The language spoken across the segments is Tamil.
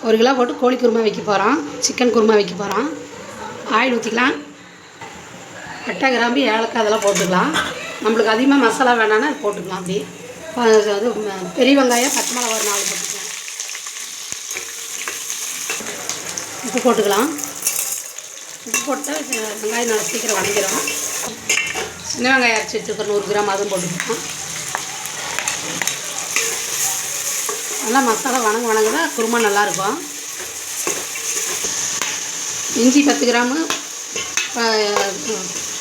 1 கிலோ போட்டு கோழி குருமா வைக்க போகிறோம். சிக்கன் குருமா வைக்க போகிறோம். ஆயில் ஊற்றிக்கலாம். பட்டை, கிராம்பு, ஏலக்காய் அதெல்லாம் போட்டுக்கலாம். நம்மளுக்கு அதிகமாக மசாலா வேணான்னா அது போட்டுக்கலாம். அப்படி அது பெரிய வெங்காயம், பச்சை மிளகா ஒரு 4 போட்டுக்கலாம். உப்பு போட்டுக்கலாம். உப்பு போட்டால் வெங்காயம் நல்லா சீக்கிரம் வதங்கிடும். சின்ன வெங்காயம் அரைச்சி வச்சுருக்கோம் 100 கிராம், அதுவும் போட்டுக்கலாம். நல்லா மசாலா வணங்குதான் குருமா நல்லாயிருக்கும். இஞ்சி 10 கிராமு,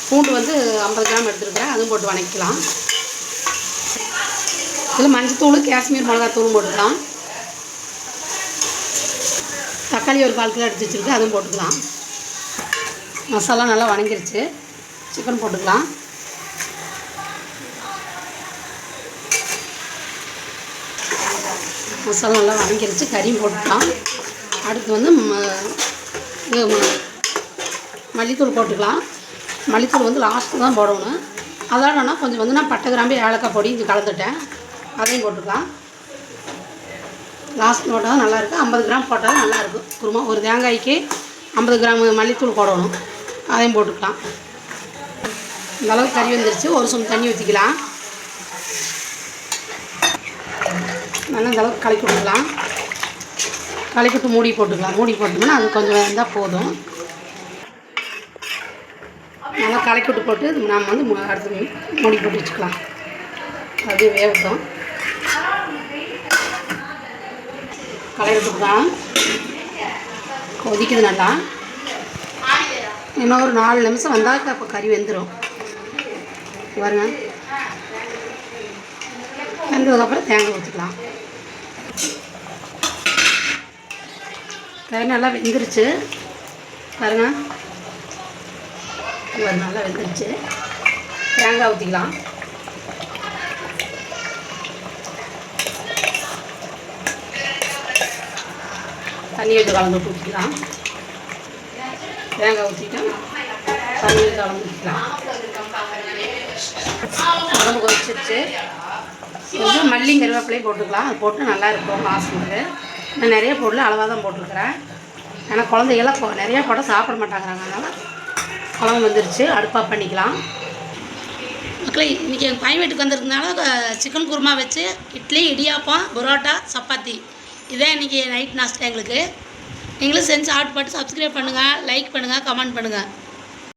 பூண்டு 50 கிராம் எடுத்துருக்கிறேன், அதுவும் போட்டு வதக்கிக்கலாம். இதில் மஞ்சத்தூள், காஷ்மீர் மிளகாத்தூளும் போட்டுக்கலாம். தக்காளி ஒரு 1/4 கிலோ எடுத்து வச்சுருக்கு, அதுவும் போட்டுக்கலாம். மசாலா நல்லா வதங்கிருச்சு. சிக்கன் போட்டுக்கலாம். மசாலா நல்லா வதங்கிருச்சு. கறியும் போட்டுக்கலாம். அடுத்து மல்லித்தூள் போட்டுக்கலாம். மல்லித்தூள் லாஸ்ட்டு தான் போடணும். அதோடனா கொஞ்சம் நான் பட்டை, கிராம்பு, ஏலக்காய் பொடி இங்கே கலந்துட்டேன், அதையும் போட்டுக்கலாம். லாஸ்ட் போட்டால் தான் நல்லாயிருக்கும். 50 கிராம் போட்டால் தான் நல்லாயிருக்கும் குருமா. ஒரு தேங்காய்க்கு 50 கிராம் மல்லித்தூள் போடணும், அதையும் போட்டுக்கலாம். இந்தளவுக்கு கறி வந்துருச்சு. ஒரு சொம்பு தண்ணி ஊற்றிக்கலாம். நல்லா இந்தளவுக்கு கலக்கி விட்டுக்கலாம். கலக்கி விட்டு மூடி போட்டுக்கலாம். மூடி போட்டோம்னா அது கொஞ்சம் இருந்தால் போதும். நல்லா கலக்கி விட்டு போட்டு நம்ம அடுத்து மூடி போட்டு வச்சுக்கலாம். அப்படியே வேகட்டும். கலக்கி விட்டுக்கலாம். கொதிக்குது நல்லா. இன்னும் ஒரு 4 நிமிஷம் வந்தால் அப்போ கறி வெந்துடும். பாருங்க, வெந்ததுக்கப்புறம் தேங்காய் ஊற்றிக்கலாம். கறி நல்லா வெந்துருச்சு பாருங்க. நல்லா வெந்துருச்சு. தேங்காய் ஊற்றிக்கலாம். தண்ணி வச்சு கலந்து ஊற்றிக்கலாம். தேங்காய் ஊற்றிட்டு தண்ணி வச்சு கலந்து ஊற்றிக்கலாம். உடம்பு கொதிச்சிருச்சு. கொஞ்சம் மல்லி, கருவேப்பிலையும் போட்டுக்கலாம். அது போட்டு நல்லாயிருக்கும் வாசனை. நான் நிறைய பொருள் அளவாக தான் போட்டிருக்கிறேன். ஏன்னா குழந்தைகள்லாம் நிறையா போட்டால் சாப்பிட மாட்டாங்கிறாங்க. அதனால் குழம்பு வந்துருச்சு. அடுப்பாக பண்ணிக்கலாம். மக்களே, இன்றைக்கி எங்கள் பையன் வீட்டுக்கு வந்திருக்கனால சிக்கன் குருமா வச்சு இட்லி, இடியாப்பம், பரோட்டா, சப்பாத்தி இதே இன்றைக்கி நைட் நாஸ்டா எங்களுக்கு. நீங்களும் செஞ்சு ஆர்டர் போட்டு சப்ஸ்கிரைப் பண்ணுங்கள், லைக் பண்ணுங்கள், கமெண்ட் பண்ணுங்கள்.